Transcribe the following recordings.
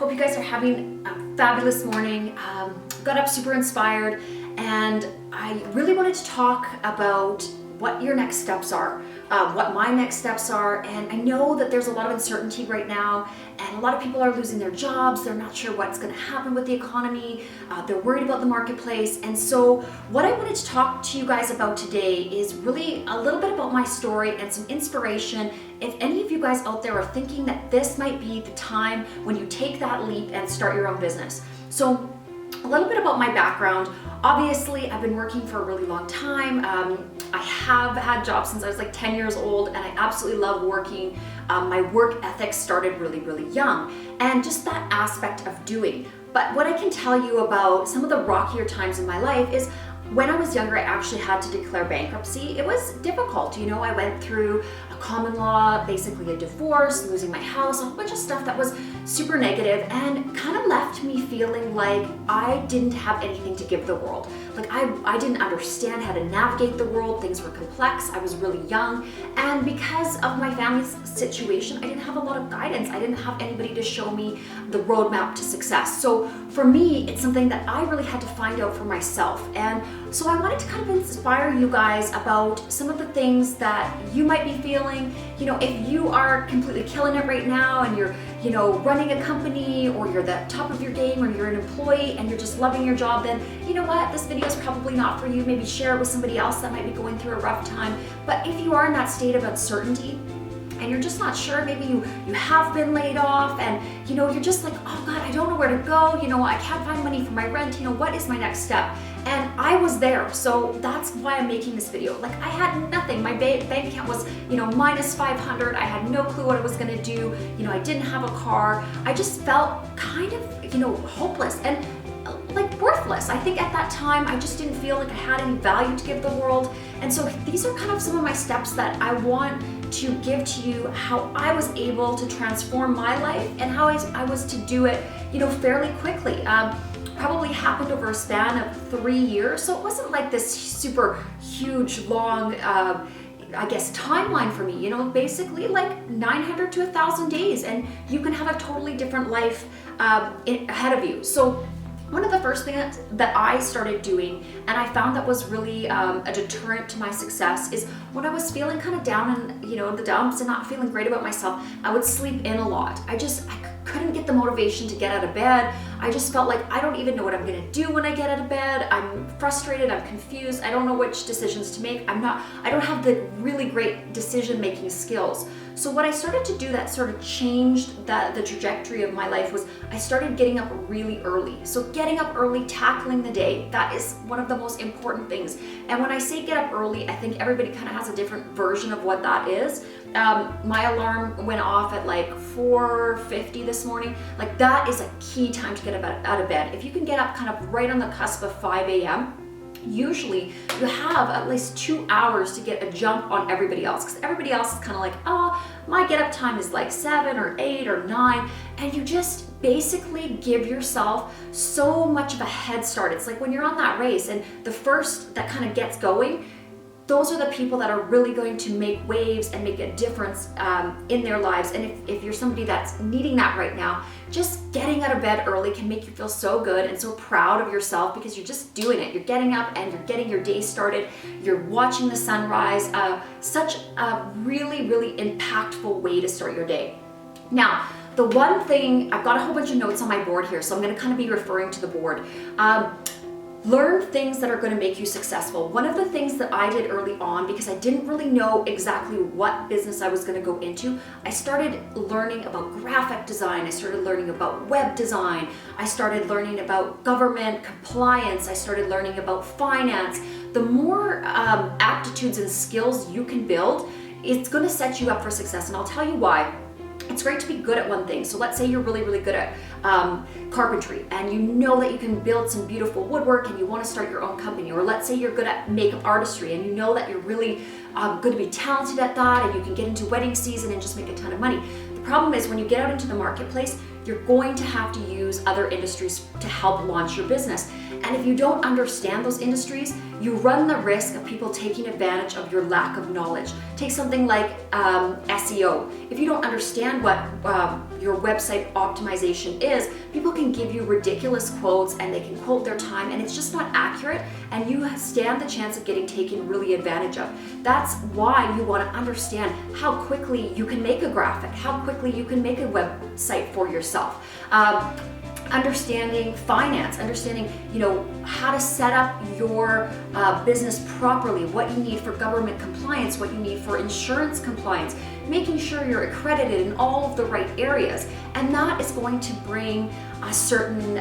Hope you guys are having a fabulous morning. Got up super inspired, and I really wanted to talk about what your next steps are, what my next steps are. And I know that there's a lot of uncertainty right now, and a lot of people are losing their jobs. They're not sure what's going to happen with the economy. They're worried about the marketplace. And so what I wanted to talk to you guys about today is really a little bit about my story and some inspiration. If any of you guys out there are thinking that this might be the time when you take that leap and start your own business. So a little bit about my background. Obviously, I've been working for a really long time. I have had jobs since I was like 10 years old, and I absolutely love working. My work ethic started really, really young, and just that aspect of doing. But what I can tell you about some of the rockier times in my life is when I was younger, I actually had to declare bankruptcy. It was difficult. You know, I went through a common law, basically a divorce, losing my house, a whole bunch of stuff that was super negative and kind of left me feeling like I didn't have anything to give the world. Like I didn't understand how to navigate the world. Things were complex. I was really young. And because of my family's situation, I didn't have a lot of guidance. I didn't have anybody to show me the roadmap to success. So for me, it's something that I really had to find out for myself. And so I wanted to kind of inspire you guys about some of the things that you might be feeling. You know, if you are completely killing it right now and you're, you know, running a company, or you're the top of your game, or you're an employee and you're just loving your job, then you know what, this video is probably not for you. Maybe share it with somebody else that might be going through a rough time. But if you are in that state of uncertainty, and you're just not sure, maybe you have been laid off, and you know, you're just like, oh God, I don't know where to go, you know, I can't find money for my rent, you know, what is my next step? And I was there, so that's why I'm making this video. Like, I had nothing. My bank account was, you know, minus 500. I had no clue what I was gonna do. You know, I didn't have a car. I just felt kind of, you know, hopeless and like worthless. I think at that time, I just didn't feel like I had any value to give the world. And so these are kind of some of my steps that I want to give to you, how I was able to transform my life and how I was to do it, you know, fairly quickly. Probably happened over a span of 3 years. So it wasn't like this super huge, long, I guess, timeline for me, you know, basically like 900 to 1,000 days, and you can have a totally different life ahead of you. So one of the first things that I started doing, and I found that was really a deterrent to my success, is when I was feeling kind of down and, you know, the dumps and not feeling great about myself, I would sleep in a lot. I couldn't get the motivation to get out of bed. I just felt like I don't even know what I'm gonna do when I get out of bed. I'm frustrated, I'm confused, I don't know which decisions to make. I don't have the really great decision-making skills. So what I started to do that sort of changed the trajectory of my life was I started getting up really early. So getting up early, tackling the day, that is one of the most important things. And when I say get up early, I think everybody kind of has a different version of what that is. My alarm went off at like 4:50 this morning. Like, that is a key time to get out of bed. If you can get up kind of right on the cusp of 5 a.m., usually you have at least 2 hours to get a jump on everybody else, because everybody else is kind of like, oh, my get up time is like 7 or 8 or 9, and you just basically give yourself so much of a head start. It's like when you're on that race, and the first that kind of gets going, those are the people that are really going to make waves and make a difference in their lives. And if you're somebody that's needing that right now, just getting out of bed early can make you feel so good and so proud of yourself, because you're just doing it. You're getting up and you're getting your day started. You're watching the sunrise. Such a really, really impactful way to start your day. Now, the one thing, I've got a whole bunch of notes on my board here, so I'm gonna kind of be referring to the board. Learn things that are going to make you successful. One of the things that I did early on, because I didn't really know exactly what business I was going to go into, I started learning about graphic design. I started learning about web design. I started learning about government compliance. I started learning about finance. The more aptitudes and skills you can build, it's going to set you up for success. And I'll tell you why. It's great to be good at one thing. So let's say you're really, really good at carpentry, and you know that you can build some beautiful woodwork and you want to start your own company. Or let's say you're good at makeup artistry and you know that you're really going to be talented at that, and you can get into wedding season and just make a ton of money. The problem is when you get out into the marketplace, you're going to have to use other industries to help launch your business. And if you don't understand those industries, you run the risk of people taking advantage of your lack of knowledge. Take something like SEO. If you don't understand what your website optimization is, people can give you ridiculous quotes and they can quote their time, and it's just not accurate, and you stand the chance of getting taken really advantage of. That's why you want to understand how quickly you can make a graphic, how quickly you can make a website for yourself. Understanding finance, understanding, how to set up your business properly, what you need for government compliance, what you need for insurance compliance, making sure you're accredited in all of the right areas. And that is going to bring a certain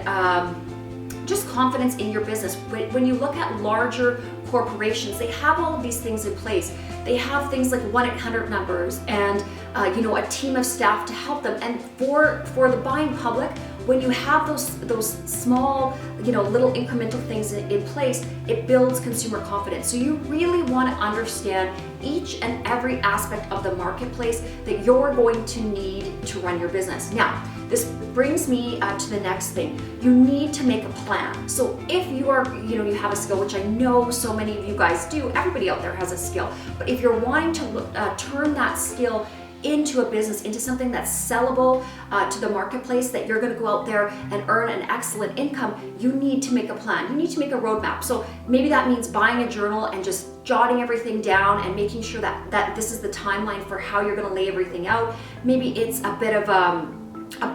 just confidence in your business. When you look at larger corporations, they have all of these things in place. They have things like 1-800 numbers and a team of staff to help them. And for the buying public, when you have those small, little incremental things in place, it builds consumer confidence. So you really want to understand each and every aspect of the marketplace that you're going to need to run your business. Now, this brings me to the next thing. You need to make a plan. So if you are, you have a skill, which I know so many of you guys do, everybody out there has a skill, but if you're wanting to turn that skill into a business, into something that's sellable to the marketplace, that you're going to go out there and earn an excellent income, you need to make a plan. You need to make a roadmap. So maybe that means buying a journal and just jotting everything down and making sure that this is the timeline for how you're going to lay everything out. Maybe it's a bit of a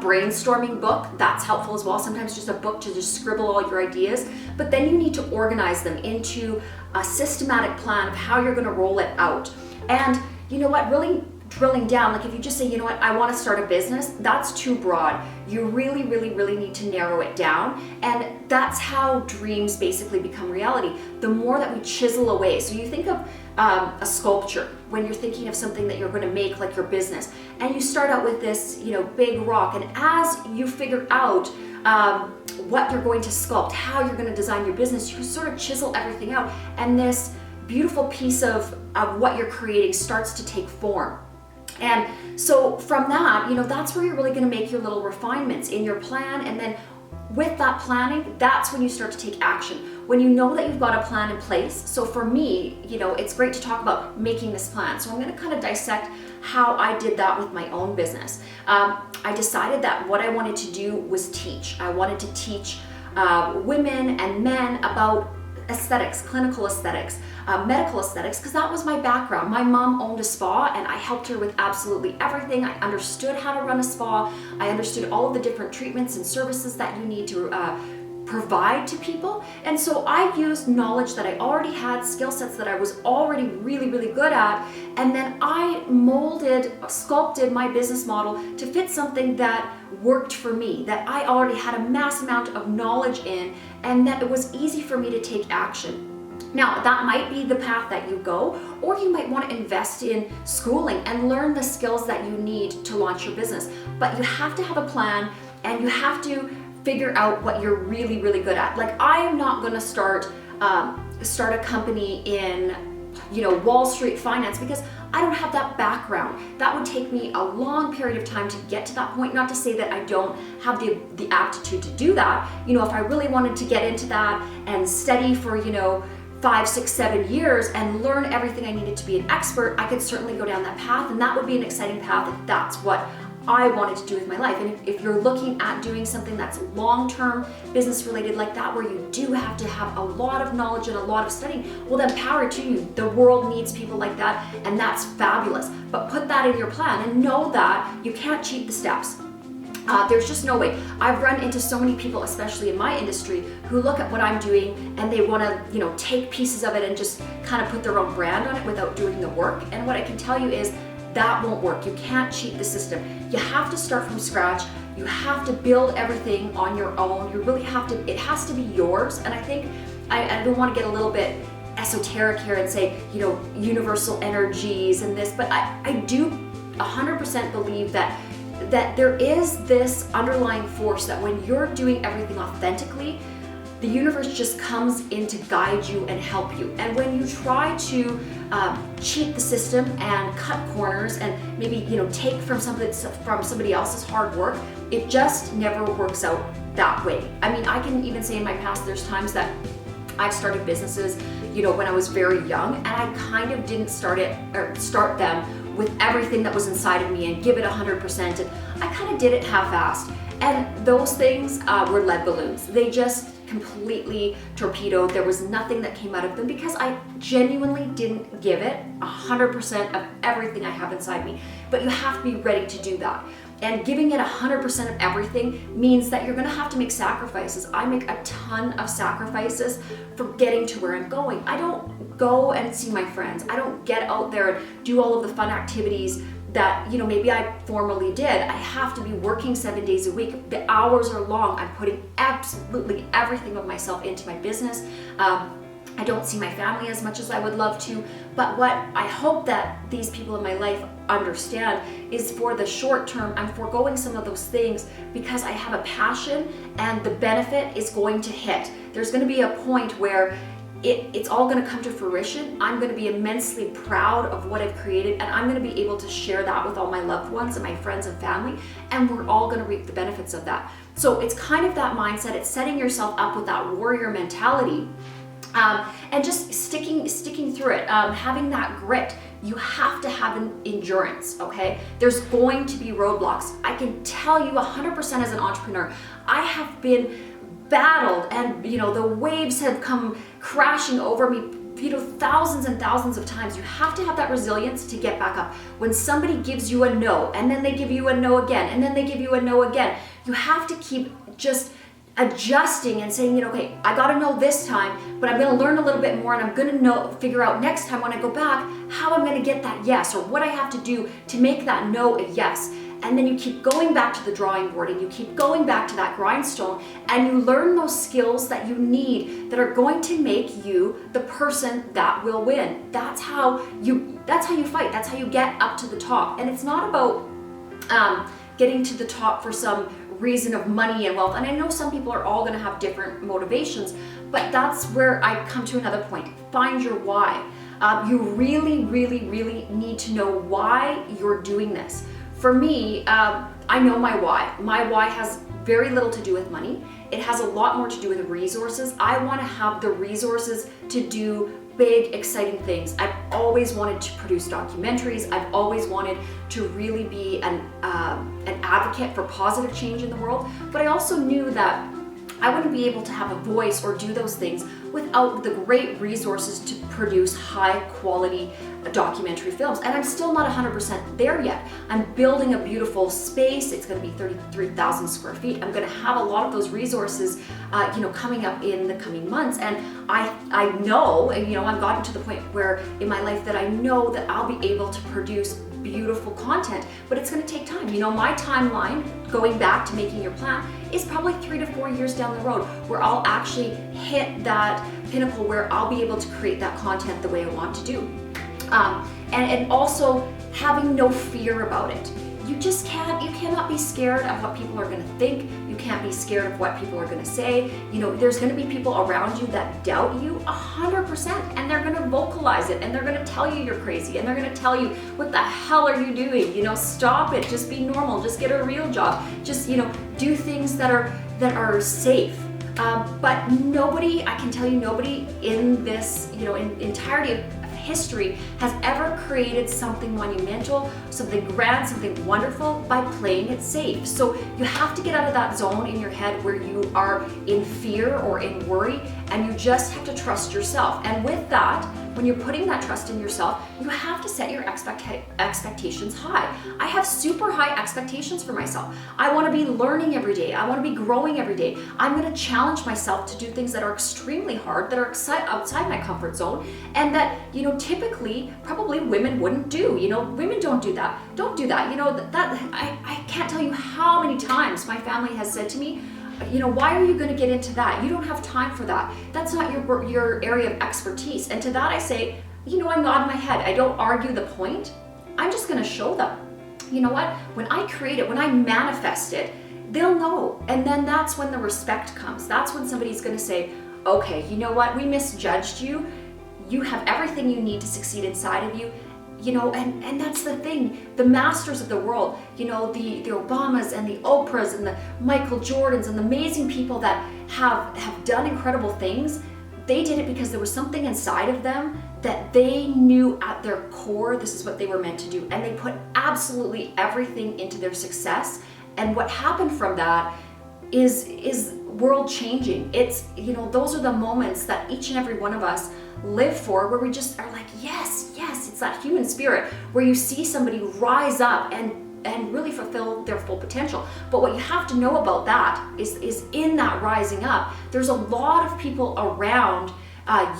brainstorming book. That's helpful as well. Sometimes just a book to just scribble all your ideas, but then you need to organize them into a systematic plan of how you're going to roll it out. And you know what, really drilling down, like if you just say, I want to start a business, that's too broad. You really, really, really need to narrow it down. And that's how dreams basically become reality. The more that we chisel away. So you think of a sculpture when you're thinking of something that you're going to make like your business, and you start out with this, big rock. And as you figure out what you're going to sculpt, how you're going to design your business, you sort of chisel everything out. And this beautiful piece of what you're creating starts to take form. And so from that, that's where you're really going to make your little refinements in your plan. And then with that planning, that's when you start to take action. When you know that you've got a plan in place. So for me, it's great to talk about making this plan. So I'm going to kind of dissect how I did that with my own business. I decided that what I wanted to do was teach. I wanted to teach women and men about aesthetics, clinical aesthetics, medical aesthetics, because that was my background. My mom owned a spa and I helped her with absolutely everything. I understood how to run a spa. I understood all of the different treatments and services that you need to provide to people. And so I used knowledge that I already had, skill sets that I was already really, really good at, and then I sculpted my business model to fit something that worked for me, that I already had a mass amount of knowledge in, and that it was easy for me to take action. Now, that might be the path that you go, or you might want to invest in schooling and learn the skills that you need to launch your business. But you have to have a plan, and you have to figure out what you're really, really good at. Like, I am not going to start a company in, Wall Street finance, because I don't have that background. That would take me a long period of time to get to that point. Not to say that I don't have the aptitude to do that. If I really wanted to get into that and study for, 5, 6, 7 years and learn everything I needed to be an expert, I could certainly go down that path, and that would be an exciting path if that's what I wanted to do with my life. And if you're looking at doing something that's long-term business related like that, where you do have to have a lot of knowledge and a lot of studying, well, then power to you. The world needs people like that, and that's fabulous. But put that in your plan and know that you can't cheat the steps. There's just no way. I've run into so many people, especially in my industry, who look at what I'm doing and they want to, take pieces of it and just kind of put their own brand on it without doing the work. And what I can tell you is that won't work. You can't cheat the system. You have to start from scratch. You have to build everything on your own. You really have to, it has to be yours. And I think, I don't want to get a little bit esoteric here and say, universal energies and this, but I do 100% believe that there is this underlying force that when you're doing everything authentically, the universe just comes in to guide you and help you. And when you try to cheat the system and cut corners and maybe take from somebody else's hard work, it just never works out that way. I mean, I can even say in my past, there's times that I've started businesses, when I was very young, and I kind of didn't start them with everything that was inside of me and give it 100%. And I kind of did it half-assed. And those things were lead balloons. They just completely torpedoed. There was nothing that came out of them because I genuinely didn't give it 100% of everything I have inside me. But you have to be ready to do that. And giving it 100% of everything means that you're gonna have to make sacrifices. I make a ton of sacrifices for getting to where I'm going. I don't go and see my friends. I don't get out there and do all of the fun activities that maybe I formerly did. I have to be working 7 days a week. The hours are long. I'm putting absolutely everything of myself into my business. I don't see my family as much as I would love to, but what I hope that these people in my life understand is for the short term, I'm foregoing some of those things because I have a passion and the benefit is going to hit. There's going to be a point where it's all going to come to fruition. I'm going to be immensely proud of what I've created, and I'm going to be able to share that with all my loved ones and my friends and family, and we're all going to reap the benefits of that. So it's kind of that mindset. It's setting yourself up with that warrior mentality. And just sticking through it, having that grit. You have to have an endurance, okay? There's going to be roadblocks. I can tell you 100% as an entrepreneur, I have been battled, and the waves have come crashing over me, thousands and thousands of times. You have to have that resilience to get back up. When somebody gives you a no, and then they give you a no again, and then they give you a no again, you have to keep just adjusting and saying, okay, I got to know this time, but I'm going to learn a little bit more, and I'm going to figure out next time when I go back how I'm going to get that yes, or what I have to do to make that no a yes. And then you keep going back to the drawing board, and you keep going back to that grindstone, and you learn those skills that you need that are going to make you the person that will win. That's how you fight. That's how you get up to the top. And it's not about getting to the top for some reason of money and wealth. And I know some people are all going to have different motivations, but that's where I come to another point. Find your why. You really, really, really need to know why you're doing this. For me, I know my why. My why has very little to do with money. It has a lot more to do with resources. I want to have the resources to do big, exciting things. I've always wanted to produce documentaries. I've always wanted to really be an advocate for positive change in the world. But I also knew that I wouldn't be able to have a voice or do those things without the great resources to produce high quality documentary films. And I'm still not 100% there yet. I'm building a beautiful space. It's going to be 33,000 square feet. I'm going to have a lot of those resources, coming up in the coming months. And I know, I've gotten to the point where in my life that I know that I'll be able to produce beautiful content, but it's going to take time. My timeline, going back to making your plan, is probably 3 to 4 years down the road where I'll actually hit that pinnacle where I'll be able to create that content the way I want to do. And also having no fear about it. You cannot be scared of what people are going to think. You can't be scared of what people are going to say. There's going to be people around you that doubt you 100%, and they're going to vocalize it, and they're going to tell you you're crazy, and they're going to tell you, what the hell are you doing? Stop it. Just be normal. Just get a real job. Just, do things that are safe. But nobody, I can tell you, nobody in this, in entirety of history has ever created something monumental, something grand, something wonderful by playing it safe. So you have to get out of that zone in your head where you are in fear or in worry, and you just have to trust yourself. And with that, when you're putting that trust in yourself, you have to set your expectations high. I have super high expectations for myself. I want to be learning every day. I want to be growing every day. I'm going to challenge myself to do things that are extremely hard, that are outside my comfort zone, and that, typically probably women wouldn't do. Women don't do that. Don't do that. I can't tell you how many times my family has said to me, why are you going to get into that? You don't have time for that. That's not your area of expertise. And to that I say, I nod my head. I don't argue the point. I'm just going to show them. You know what? When I create it, when I manifest it, they'll know. And then that's when the respect comes. That's when somebody's going to say, okay, you know what? We misjudged you. You have everything you need to succeed inside of you. and that's the thing. The masters of the world, the Obamas and the Oprahs and the Michael Jordans and the amazing people that have done incredible things, they did it because there was something inside of them that they knew at their core this is what they were meant to do, and they put absolutely everything into their success. And what happened from that is world changing. It's, those are the moments that each and every one of us live for, where we just are like, yes, it's that human spirit where you see somebody rise up and really fulfill their full potential. But what you have to know about that is in that rising up, there's a lot of people around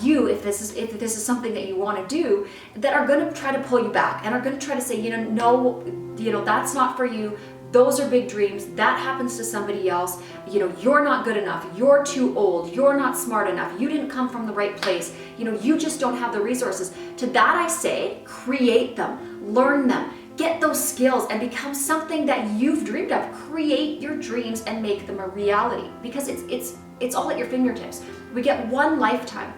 you, if this is something that you want to do, that are going to try to pull you back and are going to try to say, no, that's not for you. Those are big dreams. That happens to somebody else. You're not good enough. You're too old. You're not smart enough. You didn't come from the right place. You just don't have the resources. To that I say, create them, learn them, get those skills, and become something that you've dreamed of. Create your dreams and make them a reality, because it's all at your fingertips. We get one lifetime.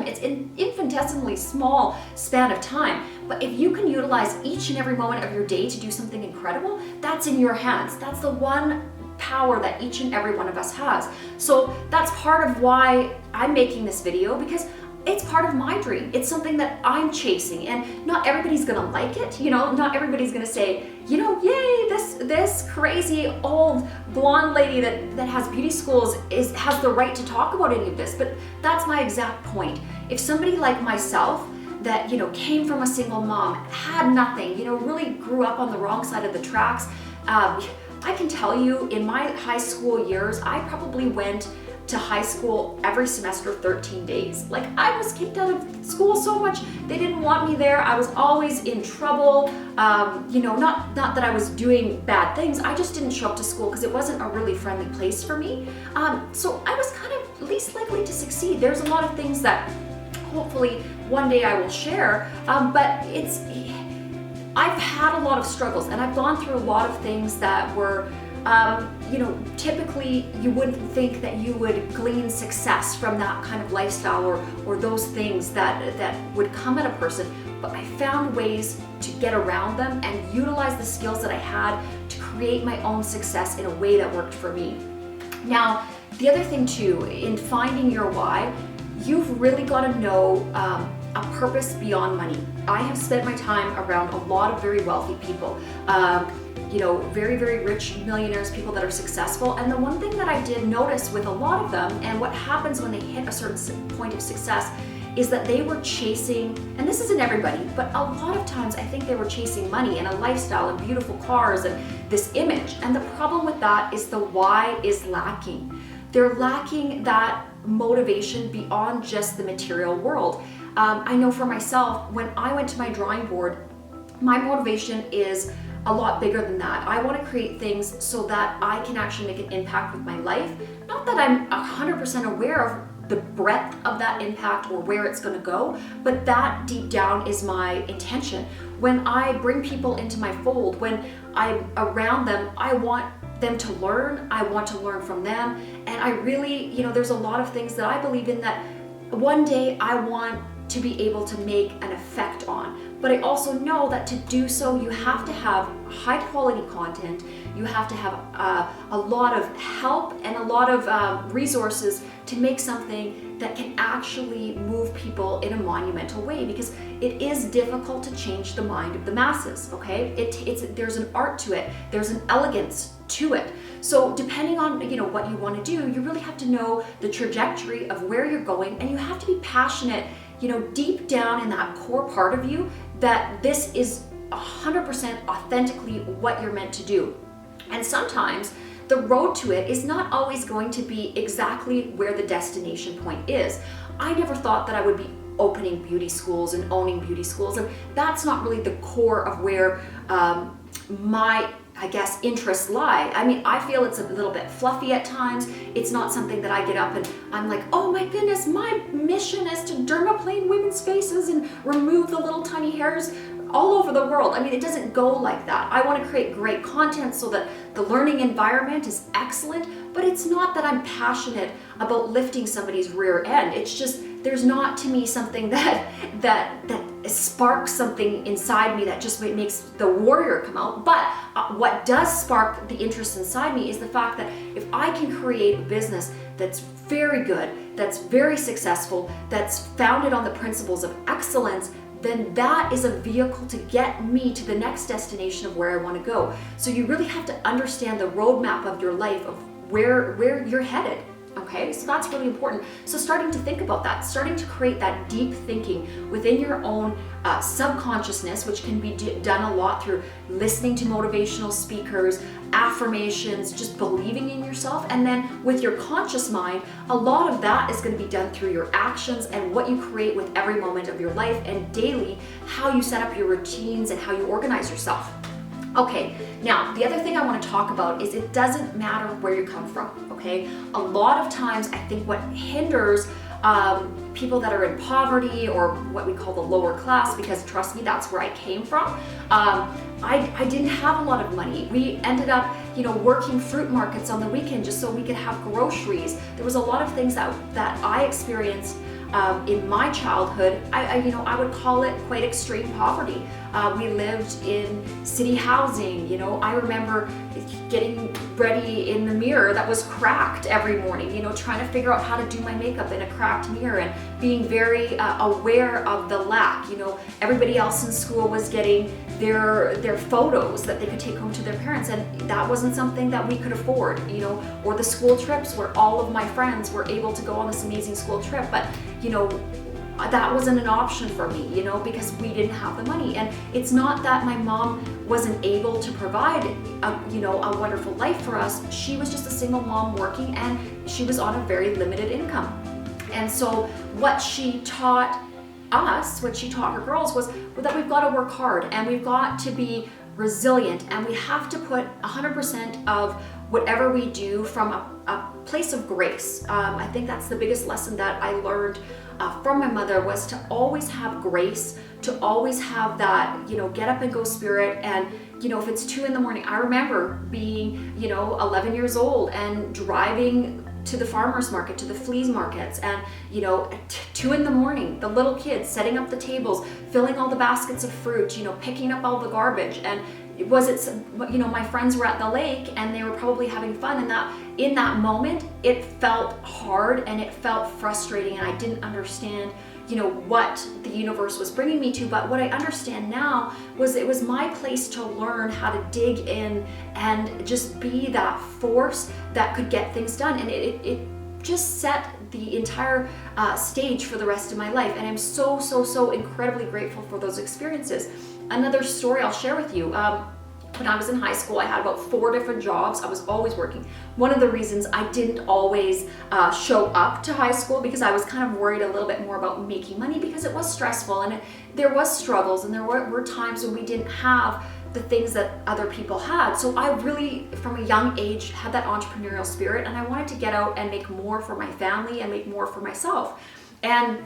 It's an infinitesimally small span of time, but if you can utilize each and every moment of your day to do something incredible, that's in your hands. That's the one power that each and every one of us has. So that's part of why I'm making this video, because it's part of my dream. It's something that I'm chasing, and not everybody's gonna like it. Not everybody's gonna say, yay, this crazy old blonde lady that has beauty schools has the right to talk about any of this. But that's my exact point. If somebody like myself that came from a single mom, had nothing, really grew up on the wrong side of the tracks, I can tell you, in my high school years, I probably went to high school every semester 13 days. Like, I was kicked out of school so much. They didn't want me there. I was always in trouble. Not that I was doing bad things. I just didn't show up to school because it wasn't a really friendly place for me. So I was kind of least likely to succeed. There's a lot of things that hopefully one day I will share, but I've had a lot of struggles, and I've gone through a lot of things that were typically you wouldn't think that you would glean success from that kind of lifestyle or those things that would come at a person. But I found ways to get around them and utilize the skills that I had to create my own success in a way that worked for me. Now, the other thing too, in finding your why, you've really got to know a purpose beyond money. I have spent my time around a lot of very wealthy people. Very, very rich millionaires, people that are successful. And the one thing that I did notice with a lot of them, and what happens when they hit a certain point of success, is that they were chasing, and this isn't everybody, but a lot of times I think they were chasing money and a lifestyle and beautiful cars and this image. And the problem with that is the why is lacking. They're lacking that motivation beyond just the material world. I know for myself, when I went to my drawing board, my motivation is a lot bigger than that. I want to create things so that I can actually make an impact with my life. Not that I'm 100% aware of the breadth of that impact or where it's going to go, but that deep down is my intention. When I bring people into my fold, when I'm around them, I want them to learn. I want to learn from them. And I really, there's a lot of things that I believe in that one day I want to be able to make an effect on. But I also know that to do so, you have to have high quality content. You have to have a lot of help and a lot of resources to make something that can actually move people in a monumental way, because it is difficult to change the mind of the masses, okay? There's an art to it. There's an elegance to it. So depending on what you want to do, you really have to know the trajectory of where you're going, and you have to be passionate deep down in that core part of you, that this is 100% authentically what you're meant to do. And sometimes the road to it is not always going to be exactly where the destination point is. I never thought that I would be opening beauty schools and owning beauty schools, and that's not really the core of where my interests lie. I mean, I feel it's a little bit fluffy at times. It's not something that I get up and I'm like, oh my goodness, my mission is to dermaplane women's faces and remove the little tiny hairs all over the world. I mean, it doesn't go like that. I want to create great content so that the learning environment is excellent, but it's not that I'm passionate about lifting somebody's rear end. It's just there's not to me something that sparks something inside me that just makes the warrior come out. But what does spark the interest inside me is the fact that if I can create a business that's very good, that's very successful, that's founded on the principles of excellence, then that is a vehicle to get me to the next destination of where I want to go. So you really have to understand the roadmap of your life, of where you're headed. Okay, so that's really important. So starting to think about that, starting to create that deep thinking within your own subconsciousness, which can be done a lot through listening to motivational speakers, affirmations, just believing in yourself. And then with your conscious mind, a lot of that is going to be done through your actions and what you create with every moment of your life, and daily, how you set up your routines and how you organize yourself. Okay, now the other thing I want to talk about is it doesn't matter where you come from, okay? A lot of times I think what hinders people that are in poverty, or what we call the lower class, because trust me, that's where I came from. I didn't have a lot of money. We ended up, working fruit markets on the weekend just so we could have groceries. There was a lot of things that I experienced in my childhood. I would call it quite extreme poverty. We lived in city housing. I remember getting ready in the mirror that was cracked every morning, trying to figure out how to do my makeup in a cracked mirror, and being very aware of the lack. Everybody else in school was getting their photos that they could take home to their parents, and that wasn't something that we could afford, or the school trips where all of my friends were able to go on this amazing school trip, but that wasn't an option for me, because we didn't have the money. And it's not that my mom wasn't able to provide a wonderful life for us. She was just a single mom working, and she was on a very limited income. And so what she taught us, what she taught her girls, was that we've got to work hard, and we've got to be resilient, and we have to put 100% of whatever we do from a place of grace. I think that's the biggest lesson that I learned from my mother, was to always have grace, to always have that, get up and go spirit. And, if it's 2 a.m, I remember being, 11 years old and driving to the farmer's market, to the flea markets, and, at 2 a.m, the little kids setting up the tables, filling all the baskets of fruit, picking up all the garbage. And my friends were at the lake and they were probably having fun, and that in that moment it felt hard and it felt frustrating, and I didn't understand what the universe was bringing me to. But what I understand now was it was my place to learn how to dig in and just be that force that could get things done, and it just set the entire stage for the rest of my life. And I'm so incredibly grateful for those experiences. Another story I'll share with you. When I was in high school, I had about 4 different jobs. I was always working. One of the reasons I didn't always show up to high school, because I was kind of worried a little bit more about making money, because it was stressful, and there was struggles, and there were times when we didn't have the things that other people had. So I really, from a young age, had that entrepreneurial spirit, and I wanted to get out and make more for my family and make more for myself. And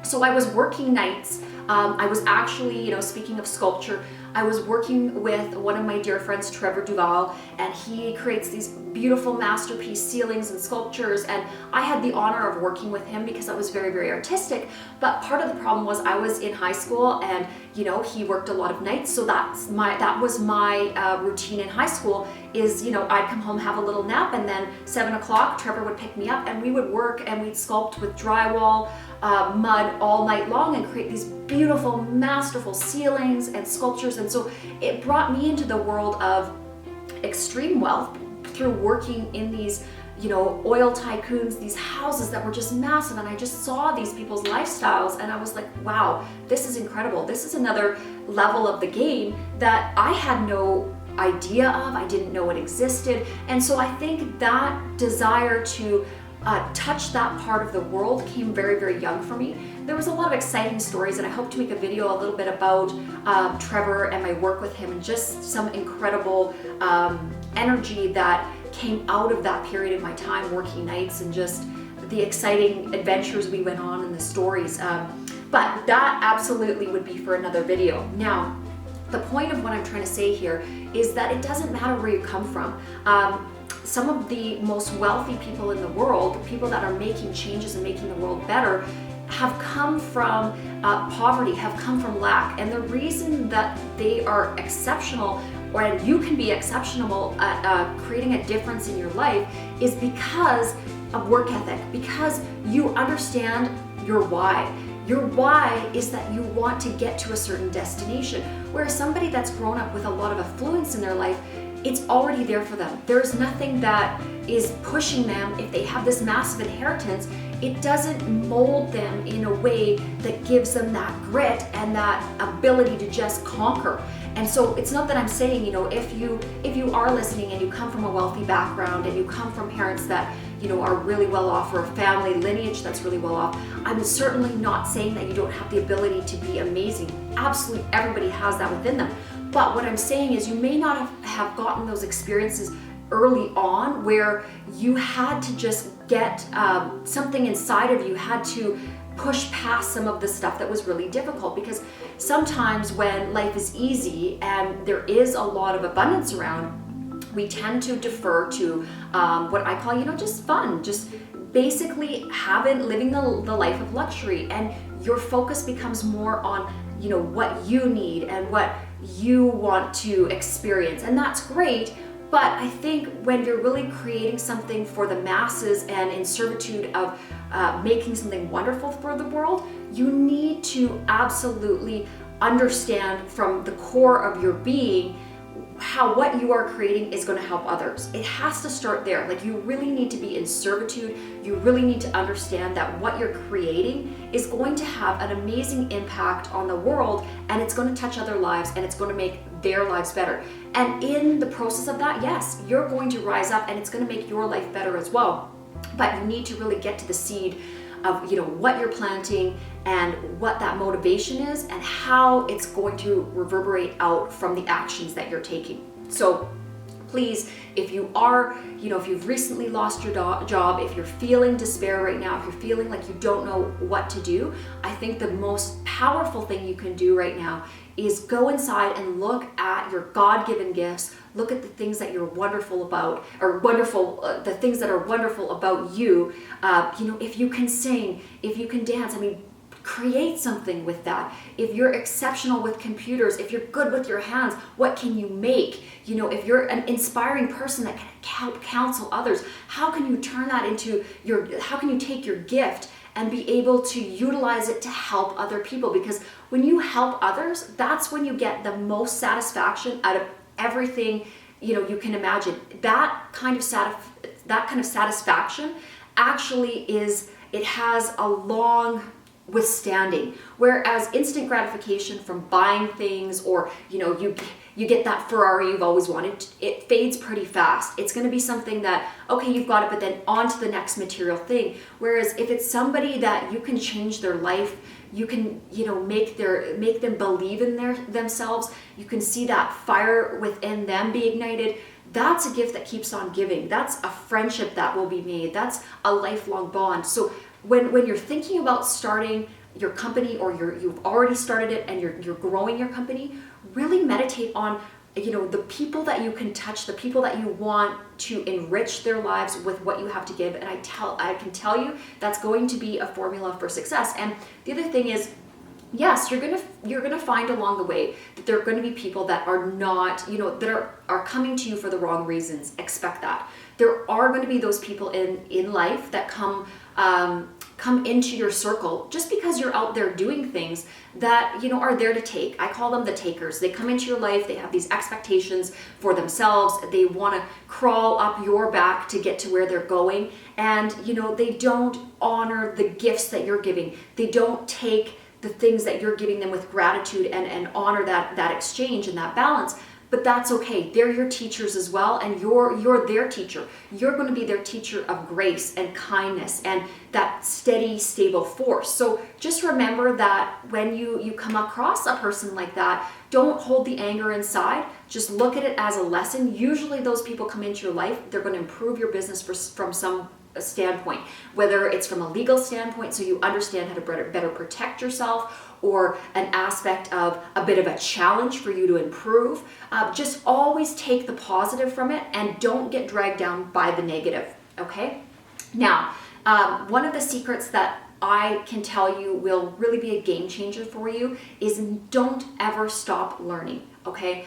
so I was working nights. I was actually, speaking of sculpture, I was working with one of my dear friends, Trevor Duval, and he creates these beautiful masterpiece ceilings and sculptures. And I had the honor of working with him because I was very, very artistic. But part of the problem was I was in high school, and he worked a lot of nights. So that was my routine in high school. Is I'd come home, have a little nap, and then 7 o'clock, Trevor would pick me up, and we would work, and we'd sculpt with drywall, mud all night long, and create these beautiful, masterful ceilings and sculptures. And so it brought me into the world of extreme wealth through working in these, oil tycoons, these houses that were just massive. And I just saw these people's lifestyles, and I was like, wow, this is incredible. This is another level of the game that I had no idea of. I didn't know it existed. And so I think that desire to touch that part of the world came very, very young for me. There was a lot of exciting stories, and I hope to make a video a little bit about Trevor and my work with him, and just some incredible energy that came out of that period of my time working nights, and just the exciting adventures we went on and the stories. But that absolutely would be for another video. Now, the point of what I'm trying to say here is that it doesn't matter where you come from. Some of the most wealthy people in the world, the people that are making changes and making the world better, have come from poverty, have come from lack. And the reason that they are exceptional, or you can be exceptional at creating a difference in your life, is because of work ethic, because you understand your why. Your why is that you want to get to a certain destination. Whereas somebody that's grown up with a lot of affluence in their life, it's already there for them. There's nothing that is pushing them. If they have this massive inheritance, it doesn't mold them in a way that gives them that grit and that ability to just conquer. And so it's not that I'm saying, if you are listening and you come from a wealthy background and you come from parents that, are really well off, or a family lineage that's really well off, I'm certainly not saying that you don't have the ability to be amazing. Absolutely, everybody has that within them. But what I'm saying is you may not have gotten those experiences early on where you had to just get something inside of you, had to push past some of the stuff that was really difficult. Because sometimes when life is easy and there is a lot of abundance around, we tend to defer to what I call, just fun, just basically living the life of luxury, and your focus becomes more on, what you need and what you want to experience, and that's great. But I think when you're really creating something for the masses and in servitude of making something wonderful for the world, you need to absolutely understand from the core of your being how what you are creating is going to help others. It has to start there. Like, you really need to be in servitude. You really need to understand that what you're creating is going to have an amazing impact on the world, and it's going to touch other lives, and it's going to make their lives better. And in the process of that, yes, you're going to rise up and it's going to make your life better as well. But you need to really get to the seed of what you're planting and what that motivation is and how it's going to reverberate out from the actions that you're taking. So please, if you are, if you've recently lost your job, if you're feeling despair right now, if you're feeling like you don't know what to do, I think the most powerful thing you can do right now is go inside and look at your God-given gifts. Look at the things that you're wonderful about, or the things that are wonderful about you. If you can sing, if you can dance, create something with that. If you're exceptional with computers, if you're good with your hands, what can you make? If you're an inspiring person that can help counsel others, how can you turn that into how can you take your gift and be able to utilize it to help other people? Because when you help others, that's when you get the most satisfaction out of everything you can imagine. That kind of satisfaction actually it has a long withstanding, whereas instant gratification from buying things, or you get that Ferrari you've always wanted, it fades pretty fast. It's going to be something that, okay, you've got it, but then on to the next material thing. Whereas if it's somebody that you can change their life, you can make them believe in themselves, you can see that fire within them be ignited, that's a gift that keeps on giving. That's a friendship that will be made. That's a lifelong bond. So when you're thinking about starting your company, or you've already started it and you're growing your company, really meditate on the people that you can touch, the people that you want to enrich their lives with what you have to give. And I can tell you that's going to be a formula for success. And the other thing is, yes, you're gonna find along the way that there are going to be people that are not, that are coming to you for the wrong reasons. Expect that. There are going to be those people in life that come into your circle just because you're out there doing things that are there to take. I call them the takers. They come into your life, they have these expectations for themselves, they want to crawl up your back to get to where they're going, and they don't honor the gifts that you're giving. They don't take the things that you're giving them with gratitude and honor that exchange and that balance. But that's okay. They're your teachers as well, and you're their teacher. You're going to be their teacher of grace and kindness and that steady, stable force. So just remember that when you come across a person like that, don't hold the anger inside. Just look at it as a lesson. Usually those people come into your life, they're going to improve your business from some standpoint, whether it's from a legal standpoint, so you understand how to better protect yourself, or an aspect of a bit of a challenge for you to improve. Just always take the positive from it and don't get dragged down by the negative, okay? Now, one of the secrets that I can tell you will really be a game changer for you is don't ever stop learning, okay?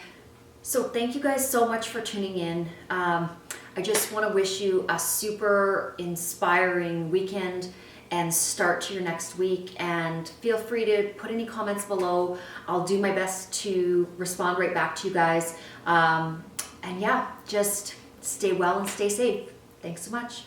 So thank you guys so much for tuning in. I just want to wish you a super inspiring weekend and start to your next week, and feel free to put any comments below. I'll do my best to respond right back to you guys. And yeah, just stay well and stay safe. Thanks so much.